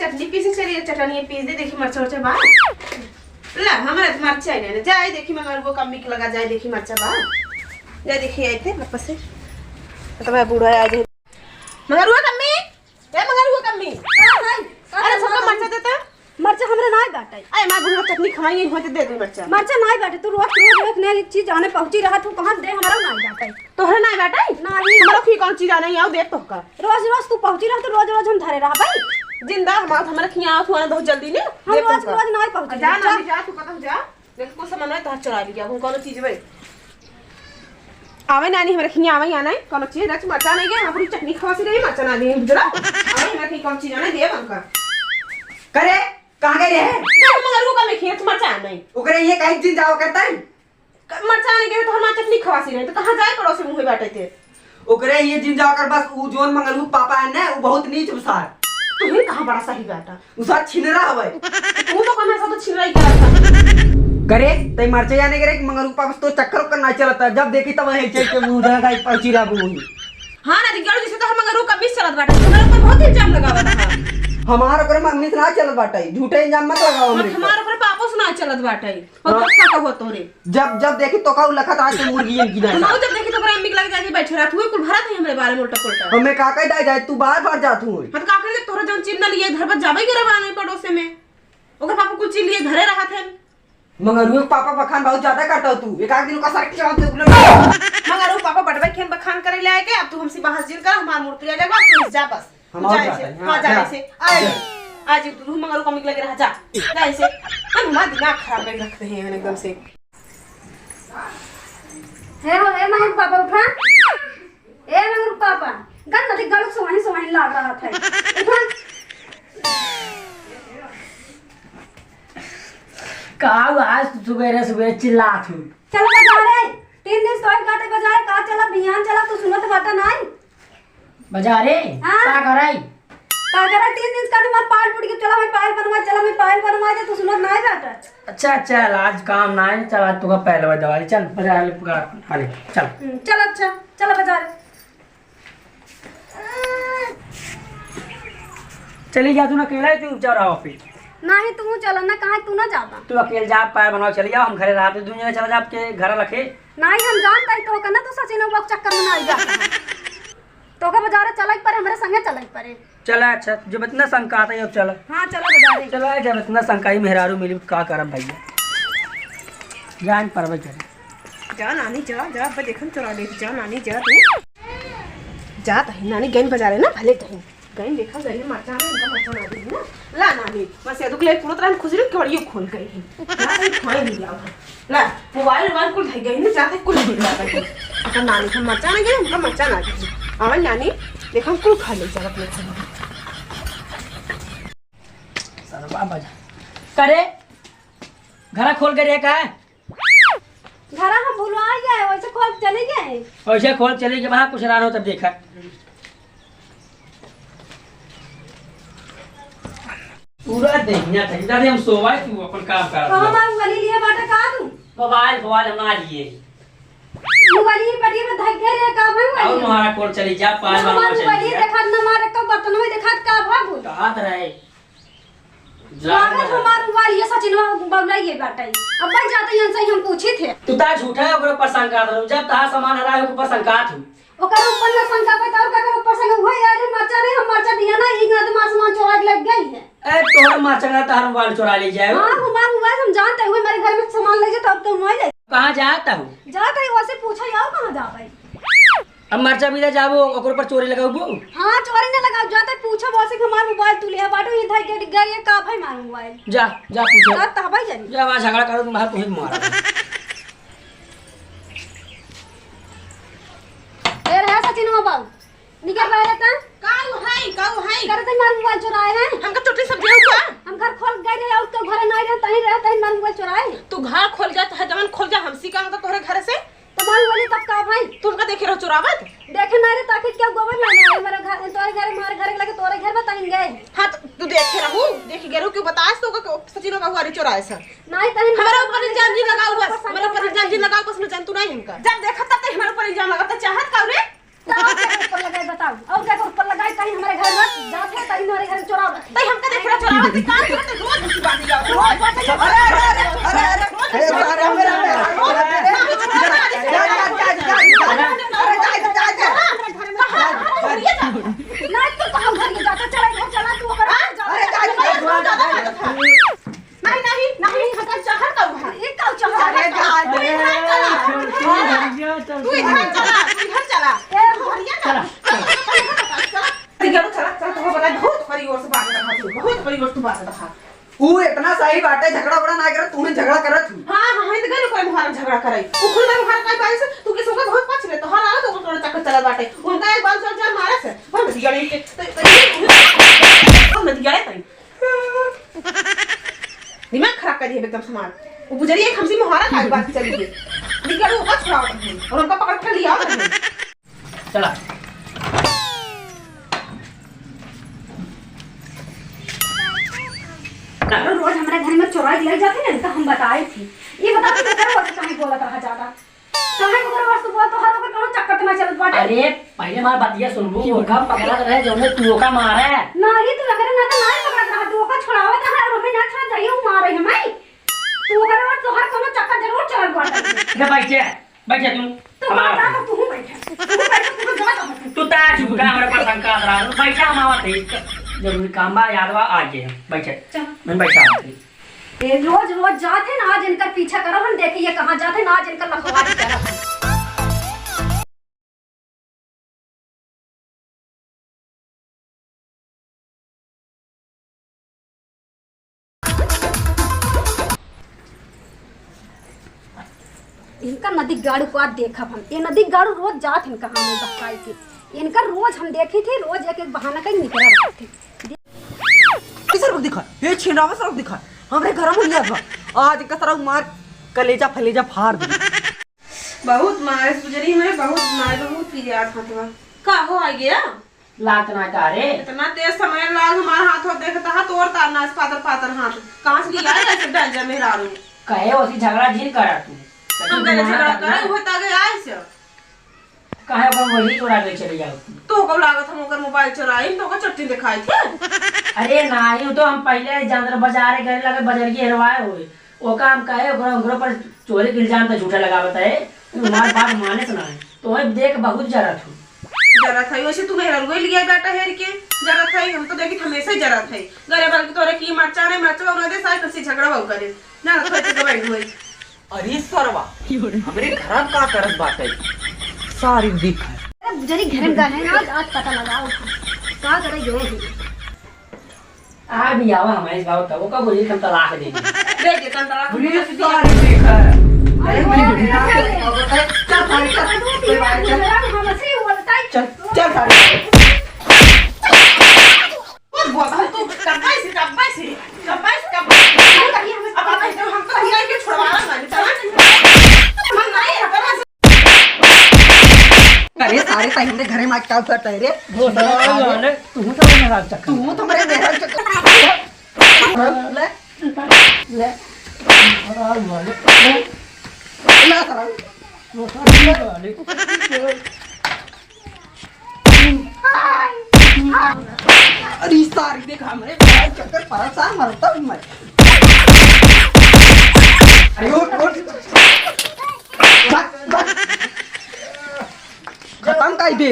चटनी पीसे चलिए चटनी पीस दे देखी मरचा उरचा बा ला हमारा तो मरचा ही नहीं जाए देखी मगर वो कम मिक लगा जाए देखी मरचा बा जाए देखी आई थे वापस से तो मैं बूढ़ा आ जाए मगर वो कम्मी ए मगर वो कम्मी अरे छोटा मरचा देता मरचा हमरे नाई बाटे अरे मां बुढ़ा चटनी खवाई होते दे दे मरचा नाई बाटे तू रोज रोज एक नई चीज आने पहुंची रहा तू कहां दे हमारा नाई बाटे तोहरे नाई बाटे नहीं हमरा की कौन चीज आने आओ दे तो का रोज रोज तू पहुंची रहा तो रोज रोज हम धरे रहा भाई जिंदा हमरा खिया थोड़ा बहुत जल्दी ने हम रोज रोज नाई पहुंची जा ना जा तू कतौ जा देख को सामान तो चुरा लिया हम कौन चीज भाई आवे नानी हमरा खिया आवे आना कौन चीज रच मरचा नहीं गए अपनी चटनी खवा से नहीं मरचा ना दे जरा आवे हमरा की कौन चीज आने दे हमका करे कहां गए रे मगर वो का में खेत मरचा नहीं ओकरे ये कहीं दिन जाओ करता है मरचा नहीं गए तो हम चटनी खवा से नहीं तो कहां जाए पड़ोस में मुंह बाटे थे ओकरे ये दिन जाओ कर बस उ जोन मंगलू पापा है ना वो बहुत नीच उसार तू ही कहां बड़ा सही बाटा उसार छिनरा हवे तू तो कहां सब छिन रही क्या करे तई मरचे जाने करे मंगलू पापा तो चक्कर करना चलता जब देखी तब है के मुंह धा गाई पहुंची रहा बुही हां ना दिगड़ जैसे तो हम मगर वो कभी चलत बाटे तुम्हारे ऊपर बहुत इल्जाम लगावा था हमारा करे मम्मी से ना चलत बाटे झूठे इल्जाम मत लगाओ हमरे हमारे ऊपर पापा से ना चलत बाटे और गुस्सा का हो तोरे जब देखी तो का लखत आज के मुर्गी की ना हम जब देखी तो बड़ा मिक लग जाके बैठे रहा तू कुल भरा था हमरे बारे में उल्टा पुल्टा हमें का कह जाए तू बार-बार जात हूं मत का करे तोरा जौन चीज ना लिए घर पर जाबे करे बाने पड़ोसे में ओकर पापा कुछ चीज लिए घरे रहा थे मगर वो पापा बखान बहुत ज्यादा करता हो तू एक आध दिन का सर के चला दे मगर वो पापा बड़बे खेन बखान करे ले आए के अब तू हमसे बहस जिन कर हमार मूर्ति आ जाएगा तू जा बस हम आ जाते हैं हां जा से आज तू मगर को मिक लग रहा जा जा ऐसे हम हमारा दिमाग खराब कर रखते हैं एकदम से हे मगर पापा उठा ए मगर पापा गन नदी गलक सोहनी लाग रहा था का आज सुबह चिल्लात हूं चल बाजारे 3 दिन सोई काटे बाजार का चला बियान चला तू सुनत बाटा नहीं बाजारे हाँ? का करई का करे 3 दिन का मार पाल टूट के चला मैं पायल बनवा जा तू सुनत नहीं बाटा अच्छा चल आज काम ना है चल आज तुका पहले दवाई चल बाजार ले पुकार हाले चल चल अच्छा चल बाजार चली जा तू ना अकेला तू जा रहा ऑफिस नहीं तू चल ना कहां तू ना जाता तू अकेले जा पैर बनवा चली जा हम घरे रहते दुनिया चला जा आपके घर रखे नहीं हम जानता ही तो करना तू सचिन वक्त चक्कर में ना जा तो का बाजार चलक पर हमरे संगे चलक पर चला अच्छा जब इतना शंका आता है अब चल हां चलो बाजार चला जब इतना शंका ही मेहरारू मिली का करब भैया जान परवे चल जा नानी जा अब देखन चोरा ले जा नानी जा तू जा तही नानी गन बाजारे ना भले तही गन देखा गई मरचा में इनका मरचा ना दी ना ला नानी बस ये दुखले पूरा तरह खुजरी कड़ियो खोल गई है ना ये खोए नहीं लाओ ला मोबाइल कुल धई गई ना जाते कुल भूल जाता है अपन नानी का मरचा ना गई हमका मरचा ना दी आवन नानी देखम कुल खा ले जा अपने घर सरवा बजा करे घर खोल के रे का घर हम भूलवा गए वैसे खोल चले गए वैसे खोल चले के वहां कुछ रानो तब देखा पूरा देखना था इधर हम सोवाए तू अपन काम कर तो हम वाली लिए बाटा का तू मोबाइल हम ना लिए मोबाइल पड़ी में धक गए रे का भाई और तुम्हारा कोड चली जा पांच बार मोबाइल देखा न मारे का बर्तन में देखा का भागो कहां रहे लागत हमार मोबाइल ये सचिन बाबला ये बाटा अब भाई जाते यहां से हम पूछे थे तू ता झूठा है ओकरे पर शंका दो जब ता सामान हरा है ऊपर शंका थू ओकर ऊपर में शंका बताओ का ऊपर से हुआ यार मरचा नहीं हम मरचा दिया ना एक आदमी आसमान चोरा के लग गई है ए तोहर माचंगा तार मोबाइल चुरा ले जाए हां हमार मोबाइल हम जानते हुए मेरे घर में सामान ले जाए तब तो मोबाइल ले कहां जाता हूं जाता है वैसे पूछा यार कहां जा भाई अब मरचा भी जाबो ओकर पर चोरी लगाबो हां चोरी ना लगाओ जाता पूछा वैसे कि हमार मोबाइल तू ले बाटो ये धाई के गए का भाई मार मोबाइल जा जा पूछो जाता भाई जानी जा वहां झगड़ा करो तुम तुम्हें मारा ए रहा सचिन बाबू निकल रहा था काऊ है करते मार मोबाइल चुराए हैं हमका छोटी सब देऊ का हम घर खोल गए रे और तो घर नहीं रहता ही रहता ही मार मोबाइल चुराए तू घर खोल जा तो जवन खोल जा हमसी का तो तोहरे घर से तो मान वाली तब का भाई तुमका देखे रहो चुरावत देखे ना रे ताकि क्या गोबर में ना मेरा घर तोरे घर हमारे घर लगे तोरे घर में तहिन गए हां तू देखे रहू देखी गेरो क्यों बतास तो का सचिनो का हुआरी चुराए सर नहीं तहिन हमारे ऊपर इल्जाम जी लगाओ बस हमारे ऊपर इल्जाम जी लगाओ बस मैं जानतू नहीं हमका जब देखा तब हमारे ऊपर इल्जाम लगाता चाहत का रे ऊपर लगाए बताओ और क्या ऊपर लगाए कहीं हमारे घर में जाते तहिन हमारे घर चुराव तई हमका देख रहा अधिकार है तो रोज उसी बात जाओ रोज अरे मेरा नहीं तो कहाँ घर में जाता चला तू अगर नहीं हटा चाहत का ये का चला तू इधर चला ए बढ़िया चला चला तो बड़ा बहुत परिवार से बात रखा तू बहुत परिवार से बात रखा ऊ इतना सही बाटे झगड़ा बड़ा ना करे तूने झगड़ा करत हूं हां तो गलो कोई मुहार झगड़ा करे तू खुद में मुहार काय बारिश तू किस को बहुत पछ ले तो हर आवे तो थोड़ा चक्कर चला बाटे उनका एक बार चल मारे से हम दिगड़े के हम दिगड़े तई दिमाग खराब कर दिए एकदम समार वो गुजरिए हमसे मुहारा काय बात चली गई दिगड़े ऊपर छुड़ा और उनका पकड़ कर लिया चला रोज हमारे घर में चोराई ले जाते ना तो हम बताए थी ये बता तू कर वक्त कहीं बोलत रहा ज्यादा कहीं को वस्तु बोल तो हर वक्त कौन चक्कर में चलत बाटे अरे पहले मार बतिया सुनबू ओका पकड़ा रहे जोने तू ओका मारे नहीं तू अगर ना तो नहीं पकड़ रहा तू का छुड़ावत है और मैं ना छुड़ा जाइए मार रही है मैं तू अगर और तो हर कोनो चक्कर जरूर चलत बाटे इधर बैठे तू तो बता तो तू बैठे तू जा तू ता चुपका हमारे पास शंका रहा बैठा हम आवत है जरूरी काम बा यादवा आ गए बैठे मैं बैठा ये रोज रोज जाते ना आज इनका पीछा करो हम देखिए कहां जाते ना आज इनका लखवारी करो इनका नदी गाड़ू को आज देखा हम ये नदी गाड़ू रोज जात इनका हमें बकाई के इनका रोज हम देखी थी रोज एक एक बहाना कहीं निकला रहते किसर को दिखा ये छिनावा सर दिखा हमरे घर में लिया था आज का तरह मार कलेजा फलेजा फाड़ दे बहुत मारे गुजरी में बहुत मारे बहुत पी यार हाथवा का हो आ गया लात ना तारे इतना तेज समय लाग हमारा हाथ हो देखता हाथ और तारना पातर पातर हाथ कहां से लिया ऐसे डांजा मेहरारू कहे ओसी झगड़ा जिन करा तू हम करे झगड़ा करे वो ता गए ऐसे कहे अपन वही चोरा के चले जाओ तो कब लागत हम ओकर मोबाइल चुराई तो का चट्टी दिखाई थी अरे नहीं तो हम पहले जानतर बाजारे गए लगे बाजार की हेरवाए होए ओका हम कहे ओकरा पर चोरी के इल्जाम तो झूठा लगावत है हमार बात माने सुना है तो हम देख बहुत जरा थू जरा था वैसे तू मेहरारू गई लिया बेटा हेर के जरा था हम तो देखी हमेशा ही जरा था गरे बार की तोरे की मरचा ने मरचा उना दे साइ कसी झगड़ा हो करे ना तो तो गई हुई अरे सरवा हमरे घर का करत बात है सारी दिख जरी घर गए हैं आज पता लगाओ क्या करे जो आ भी आवा हमारे गांव का वो का बोली हम तलाक देंगे दे दे तन तला सारी दिख अरे मैं चल सारी चल चल चल सारी बहुत तू कबाई से अब हम तो हिला के छोड़वा रहा है चल मन नहीं है अरे सारे टाइम में घरे में क्या करता है रे वो ले तू तो मेरा चक्कर तू तो मेरे मेरा ले ले और बोले ले सारा वो वाले अरे सारी देख हमरे मेरा चक्कर परेशान मरता हूं मैं अरे उठ खत्म कर दे